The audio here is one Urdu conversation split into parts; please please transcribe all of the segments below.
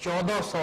1400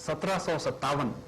1757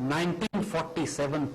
1947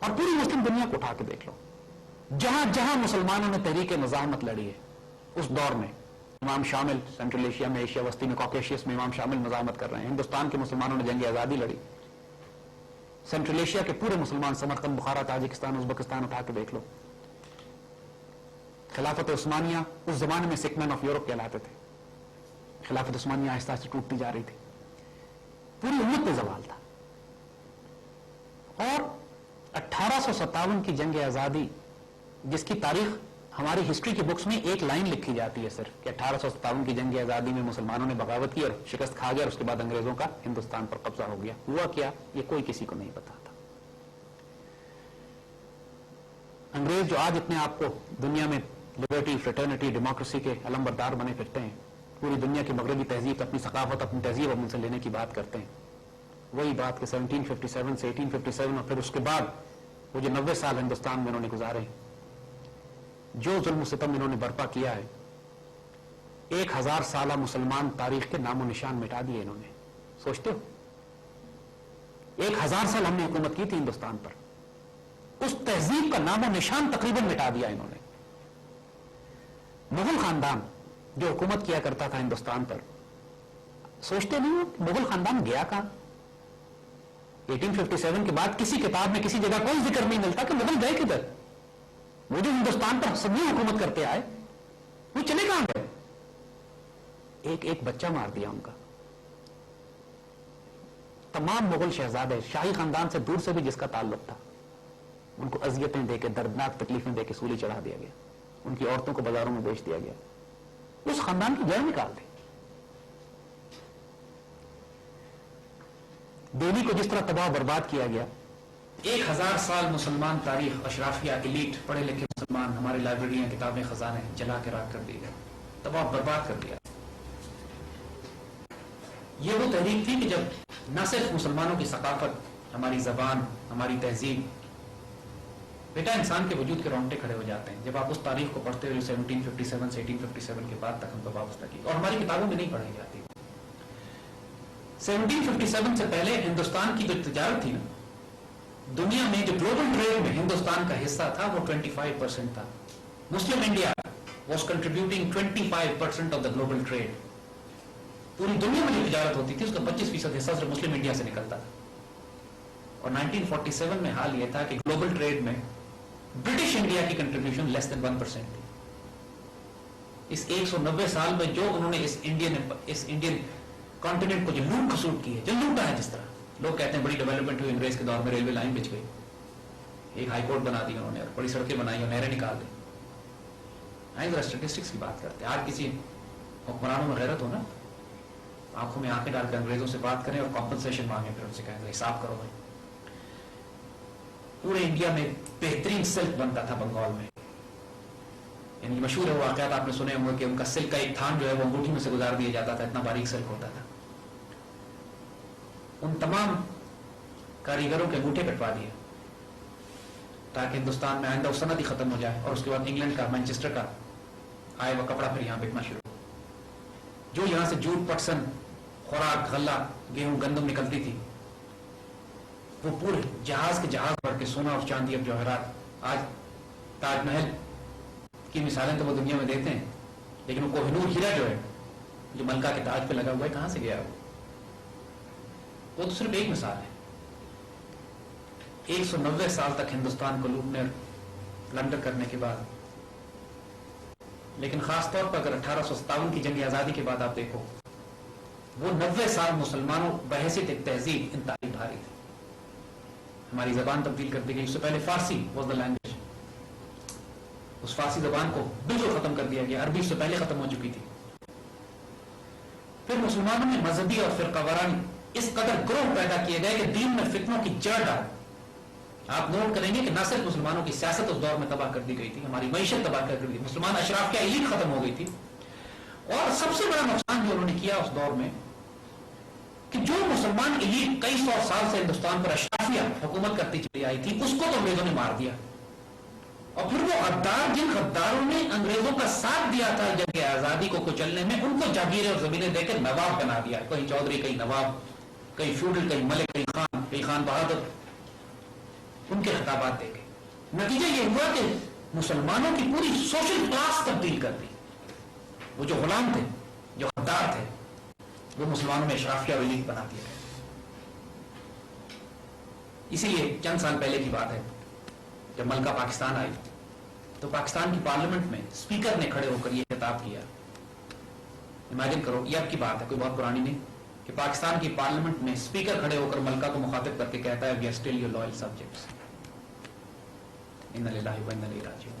اور پوری مسلم دنیا کو اٹھا کے دیکھ لو، جہاں جہاں مسلمانوں نے تحریک مزاحمت لڑی ہے اس دور میں، امام شامل سینٹرل ایشیا میں، ایشیا وسطی میں، کاکیشیس میں امام شامل مزاحمت کر رہے ہیں. ہندوستان کے مسلمانوں نے جنگ آزادی لڑی. سینٹرل ایشیا کے پورے مسلمان، سمرقند، بخارا، تاجکستان، ازبکستان اٹھا کے دیکھ لو. خلافت عثمانیہ اس زمانے میں سکھ مین آف یورپ کہلاتے تھے. خلافت عثمانیہ آہستہ آہستہ ٹوٹتی جا رہی تھی. پوری امت پہ زوال تھا. اور 1857 کی جنگ آزادی، جس کی تاریخ ہماری ہسٹری کی بکس میں ایک لائن لکھی جاتی ہے صرف، کہ 1857 کی جنگ آزادی میں مسلمانوں نے بغاوت کی اور شکست کھا گیا، اور اس کے بعد انگریزوں کا ہندوستان پر قبضہ ہو گیا. ہوا کیا یہ کوئی کسی کو نہیں پتا تھا. انگریز جو آج اپنے آپ کو دنیا میں لبرٹی، فریٹرنیٹی، ڈیموکریسی کے علم بردار بنے پھرتے ہیں، پوری دنیا کی مغربی تہذیب، اپنی ثقافت، اپنی تہذیب ان سے لینے کی بات کرتے ہیں، وہی بات کہ 1757 سے 1857 اور پھر اس کے بعد وہ جو 90 سال ہندوستان میں انہوں نے گزارے، جو ظلم و ستم انہوں نے برپا کیا ہے، 1000 سالہ مسلمان تاریخ کے نام و نشان مٹا دیے انہوں نے. سوچتے ہو 1000 سال ہم نے حکومت کی تھی ہندوستان پر، اس تہذیب کا نام و نشان تقریباً مٹا دیا انہوں نے. مغل خاندان جو حکومت کیا کرتا تھا ہندوستان پر، سوچتے نہیں ہو مغل خاندان گیا کہاں؟ 1857 کے بعد کسی کتاب میں کسی جگہ کوئی ذکر نہیں ملتا کہ مغل گئے کدھر. وہ جو ہندوستان پر سبھی حکومت کرتے آئے وہ چلے کہاں گئے؟ ایک ایک بچہ مار دیا ان کا. تمام مغل شہزادے شاہی خاندان سے دور سے بھی جس کا تعلق تھا، ان کو اذیتیں دے کے، دردناک تکلیفیں دے کے سولی چڑھا دیا گیا. ان کی عورتوں کو بازاروں میں بیچ دیا گیا. اس خاندان کی جڑ نکال دی. دہلی کو جس طرح تباہ برباد کیا گیا، 1000 سال مسلمان تاریخ، اشرافیہ، ایلیٹ، پڑھے لکھے مسلمان، ہماری لائبریریاں، کتابیں، خزانے جلا کے راکھ کر دیے گئے، تباہ برباد کر دیا. یہ وہ تحریک تھی کہ جب نہ صرف مسلمانوں کی ثقافت، ہماری زبان، ہماری تہذیب، بیٹا انسان کے وجود کے رونگٹے کھڑے ہو جاتے ہیں جب آپ اس تاریخ کو پڑھتے ہو 1757 سے 1857 کے بعد تک ہم کو وابستہ کی، اور ہماری کتابوں میں نہیں پڑھی جاتی. 1757 سے پہلے ہندوستان کی جو تجارت تھی نا دنیا میں، جو گلوبل ٹریڈ میں ہندوستان کا حصہ تھا وہ 25% تھا. Muslim India was contributing 25% of the global trade. پوری دنیا میں جو تجارت ہوتی تھی اس کا 25% حصہ صرف مسلم انڈیا سے نکلتا تھا. اور 1947 میں حال یہ تھا کہ گلوبل ٹریڈ میں برٹش انڈیا کی کنٹریبیوشن لیس دین 1% تھی. اس 190 سال میں جو انہوں نے اس انڈین کانٹیننٹ کو جو لوٹ کھسوٹ کی ہے، جو لوٹا ہے، جس طرح لوگ کہتے ہیں بڑی ڈیولپمنٹ ہوئی انگریز کے دور میں، ریلوے لائن بچ گئی، ایک ہائی کورٹ بنا دی انہوں نے، اور بڑی سڑکیں بنائی اور نہریں نکال دی. آئیں ذرا اسٹیٹسٹکس کی بات کرتے ہیں. آج کسی حکمرانوں میں غیرت ہو نا، آنکھوں میں آنکھیں ڈال کر انگریزوں سے بات کریں اور کمپنسیشن مانگیں، پھر ان سے کہیں گے حساب کرو بھائی. پورے انڈیا میں بہترین سلک بنتا تھا بنگال میں. یعنی مشہور ہے وہ واقعات آپ نے سنے ہوں گے کہ ان کا سلک کا ایک تھان جو ہے وہ انگوٹھی میں سے گزار دیا جاتا تھا، اتنا باریک سلک ہوتا تھا. ان تمام کاریگروں کے انگوٹھے کٹوا دیے تاکہ ہندوستان میں آئندہ وہ صنعت ہی ختم ہو جائے، اور اس کے بعد انگلینڈ کا، مانچسٹر کا آئے وہ کپڑا پھر یہاں بکنا شروع ہو. جو یہاں سے جوٹ، پٹسن، خوراک، غلہ، گیہوں، گندم نکلتی تھی، وہ پورے جہاز کے جہاز بھر کے سونا اور چاندی اور جواہرات. آج تاج محل کی مثالیں تو وہ دنیا میں دیتے ہیں، لیکن وہ کوہنور ہیرا جو ہے، جو ملکہ کے تاج پہ لگا ہوا ہے، کہاں سے گیا وہ تو صرف ایک مثال ہے. 190 سال تک ہندوستان کو لوٹنے اور پلنڈر کرنے کے بعد. لیکن خاص طور پر اگر 1857 کی جنگ آزادی کے بعد آپ دیکھو، وہ 90 سال مسلمانوں بحیثیت ایک تہذیب انتہائی بھاری تھی. ہماری زبان تبدیل کر دی گئی. اس سے پہلے فارسی واز دا لینگویج، اس فارسی زبان کو بالکل ختم کر دیا گیا. عربی اس سے پہلے ختم ہو چکی تھی. پھر مسلمانوں میں مذہبی اور فرقہ وارانہ اس قدر گروہ پیدا کیے گئے کہ دین میں فتنوں کی جڑ ڈال. آپ نوٹ کریں گے کہ نہ صرف مسلمانوں کی سیاست اس دور میں تباہ کر دی گئی تھی، ہماری معیشت تباہ کر دی گئی، مسلمان اشراف کی ایلیٹ ختم ہو گئی تھی. اور سب سے بڑا نقصان جو انہوں نے کیا اس دور میں کہ جو مسلمان ایلیٹ کئی سو سال سے ہندوستان پر اشرافیہ حکومت کرتی چلی آئی تھی، اس کو تو انگریزوں نے مار دیا. اور پھر وہ غدار، جن غداروں نے انگریزوں کا ساتھ دیا تھا جنگ آزادی کو کچلنے میں، ان کو جاگیریں اور زمینیں دے کر نواب بنا دیا. کہیں چودھری، کہیں نواب، کہیں فیوڈل، کہیں ملک، کہیں خان، کہیں خان بہادر. ان کے خطابات دیکھے. نتیجہ یہ ہوا کہ مسلمانوں کی پوری سوشل کلاس تبدیل کر دی. وہ جو غلام تھے، جو غدار تھے، وہ مسلمانوں میں اشرافیہ اور ایلیٹ بنا دیے گئے. اسی لیے چند سال پہلے کی بات ہے، جب ملکہ پاکستان آئی تو پاکستان کی پارلیمنٹ میں اسپیکر نے کھڑے ہو کر یہ خطاب کیا. امیجن کرو، یہ اب کی بات ہے، کوئی بہت پرانی نہیں، کہ پاکستان کی پارلیمنٹ میں اسپیکر کھڑے ہو کر ملکہ کو مخاطب کر کے کہتا ہے we are still your loyal subjects. انا للہ و انا الیہ راجعون.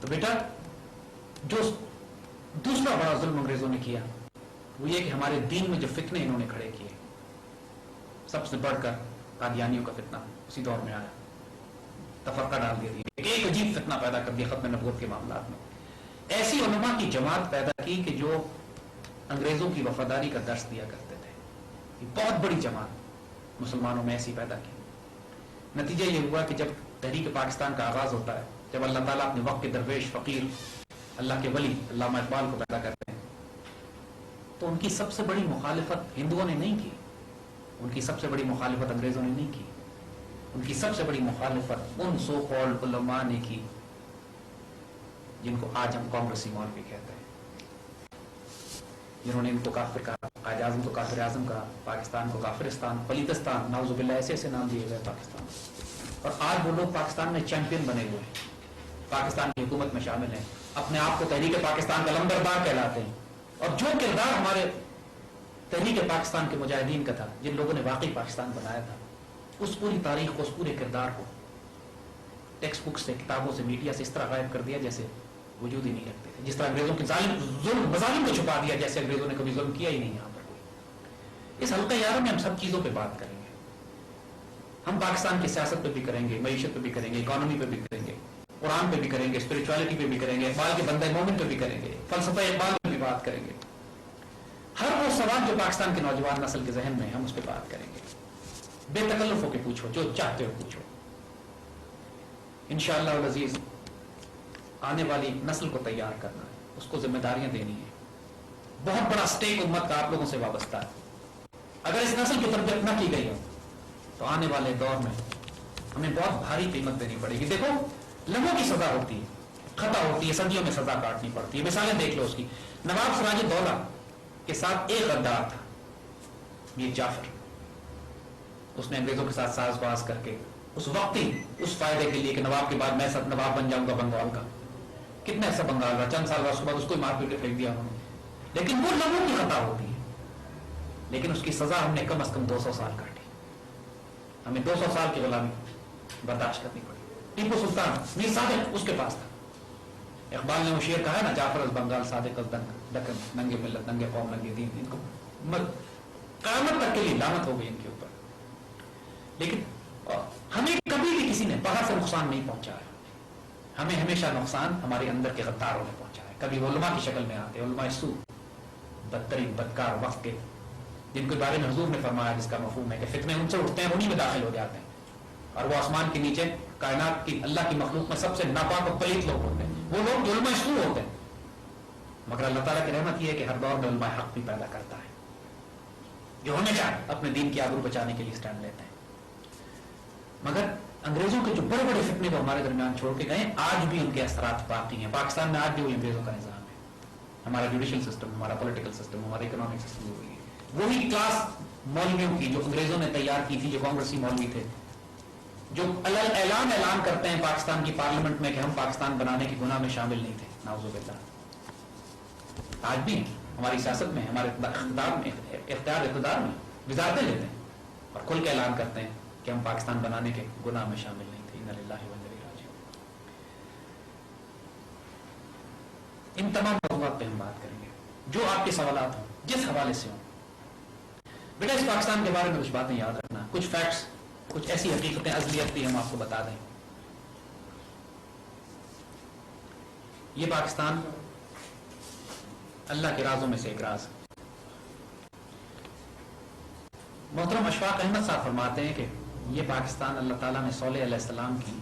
تو بیٹا، جو دوسرا بڑا ظلم انگریزوں نے کیا وہ یہ کہ ہمارے دین میں جو فتنے انہوں نے کھڑے کیے، سب سے بڑھ کر قادیانیوں کا فتنہ اسی دور میں آیا، تفرقہ ڈال دیا. ایک عجیب فتنہ پیدا کر دیا ختم نبوت کے معاملات میں. ایسی علماء کی جماعت پیدا کی کہ جو انگریزوں کی وفاداری کا درس دیا کرتے تھے. یہ بہت بڑی جماعت مسلمانوں میں ایسی پیدا کی. نتیجہ یہ ہوا کہ جب تحریک پاکستان کا آغاز ہوتا ہے، جب اللہ تعالیٰ اپنے وقت کے درویش فقیر اللہ کے ولی علامہ اقبال کو پیدا کرتے ہیں، تو ان کی سب سے بڑی مخالفت ہندوؤں نے نہیں کی، ان کی سب سے بڑی مخالفت انگریزوں نے نہیں کی. ان کی سب سے بڑی مخالفت ان سو کالڈ علماء نے کی جن کو آج ہم کانگریسی مولوی کہتے ہیں، جنہوں نے ان کو کافر کہا، قائد اعظم کو کافر اعظم کہا، پاکستان کو کافرستان، پلیتستان، نعوذ باللہ ایسے ایسے نام دیے گئے پاکستان. اور آج وہ لوگ پاکستان میں چیمپئن بنے ہوئے ہیں، پاکستان کی حکومت میں شامل ہیں، اپنے آپ کو تحریک پاکستان کا لمبردار کہلاتے ہیں. اور جو کردار ہمارے تحریک پاکستان کے مجاہدین کا تھا، جن لوگوں نے واقعی پاکستان بنایا تھا، اس پوری تاریخ کو، اس پورے کردار کو ٹیکسٹ بک سے، کتابوں سے، میڈیا سے اس طرح غائب کر دیا جیسے وجود ہی نہیں رکھتے تھے. جس طرح انگریزوں کے مظالم کو چھپا دیا جیسے انگریزوں نے کبھی ظلم کیا ہی نہیں. یہاں پر کوئی اس حلقہ یارہ میں ہم سب چیزوں پہ بات کریں گے. ہم پاکستان کی سیاست پہ بھی کریں گے، معیشت پہ بھی کریں گے، اکانومی پہ بھی کریں گے، قرآن پہ بھی کریں گے، اسپرچولیٹی پہ بھی کریں گے، اقبال کے بندہ مومن پہ بھی کریں گے، فلسفہ اقبال پہ بھی بات کریں گے. ہر وہ سوال جو پاکستان کے نوجوان نسل کے ذہن میں ہے ہم اس پہ بات کریں گے. بے تکلف ہو کے پوچھو، جو چاہتے ہو پوچھو. انشاءاللہ العزیز آنے والی نسل کو تیار کرنا ہے، اس کو ذمہ داریاں دینی ہیں. بہت بڑا سٹیک امت کا آپ لوگوں سے وابستہ ہے. اگر اس نسل کی تربیت نہ کی گئی ہو تو آنے والے دور میں ہمیں بہت بھاری قیمت دینی پڑے گی. دیکھو، لمحوں کی سزا ہوتی ہے، خطا ہوتی ہے، صدیوں میں سزا کاٹنی پڑتی ہے. مثالیں دیکھ لو اس کی. نواب سراج الدولہ کے ساتھ ایک غدار تھا، میر جعفر. اس نے انگریزوں کے ساتھ ساز باز کر کے اس وقتی اس فائدے کے لیے کہ نواب کے بعد میں سب نواب بن جاؤں گا بنگال کا، کتنا ایسا بنگال رہا، چند سال بعد اس کے بعد اس کو مار پیٹ کے پھینک دیا انہوں نے. لیکن وہ لوگوں کی خطا ہوتی ہے، لیکن اس کی سزا ہم نے کم از کم 200 سال کاٹی. ہمیں 200 سال کی غلامی برداشت کرنی پڑی. ٹیپو سلطان، میر صادق اس کے پاس تھا. اقبال نے وہ شعر کہا ہے نا، جعفر از بنگال صادق از دکن، ننگے ملت ننگے قوم ننگے دین. ان کو قیامت تک کے لیے لعنت ہو گئی ان کے اوپر. لیکن ہمیں کبھی بھی کسی نے باہر سے نقصان نہیں پہنچا ہے. ہمیں ہمیشہ نقصان ہمارے اندر کے غداروں نے پہنچا ہے. کبھی علماء کی شکل میں آتے، علماء سو، بدترین بدکار وقت کے، جن کے بارے میں حضور نے فرمایا، جس کا مفہوم ہے کہ فتنے ان سے اٹھتے ہیں، انہی میں داخل ہو جاتے ہیں. اور وہ آسمان کے نیچے کائنات کی اللہ کی مخلوق میں سب سے ناپاک و پلیت لوگ ہوتے ہیں، وہ لوگ جو علماء سو ہوتے ہیں. مگر اللہ تعالیٰ کی رحمت یہ ہے کہ ہر دور میں علماء حق بھی پیدا کرتا ہے، جو ہمیشہ اپنے دین کی آبرو بچانے کے لیے اسٹینڈ لیتے ہیں. مگر انگریزوں کے جو بڑے بڑے فتنے وہ ہمارے درمیان چھوڑ کے گئے، آج بھی ان کے اثرات باقی ہیں. پاکستان میں آج بھی وہی انگریزوں کا نظام ہے. ہمارا جوڈیشل سسٹم، ہمارا پولیٹیکل سسٹم، ہمارا اکنامک سسٹم وہی کلاس مولویوں کی جو انگریزوں نے تیار کی تھی، جو کانگریسی مولوی تھے، جو اعلان کرتے ہیں پاکستان کی پارلیمنٹ میں کہ ہم پاکستان بنانے کے گناہ میں شامل نہیں تھے. نعوذ باللہ. آج بھی ہماری سیاست میں، ہمارے اقتدار میں وزارتیں لیتے ہیں اور کھل کے اعلان کرتے ہیں کہ ہم پاکستان بنانے کے گناہ میں شامل نہیں تھے. انا للہ و انا الیہ راجعون. ان تمام موضوعات پہ ہم بات کریں گے. جو آپ کے سوالات ہوں، جس حوالے سے ہوں. بیٹا، اس پاکستان کے بارے میں کچھ باتیں یاد رکھنا، کچھ فیکٹس، کچھ ایسی حقیقتیں ازلیت بھی ہم آپ کو بتا دیں. یہ پاکستان اللہ کے رازوں میں سے ایک راز ہے. محترم اشفاق احمد صاحب فرماتے ہیں کہ یہ پاکستان اللہ تعالیٰ نے صالح علیہ السلام کی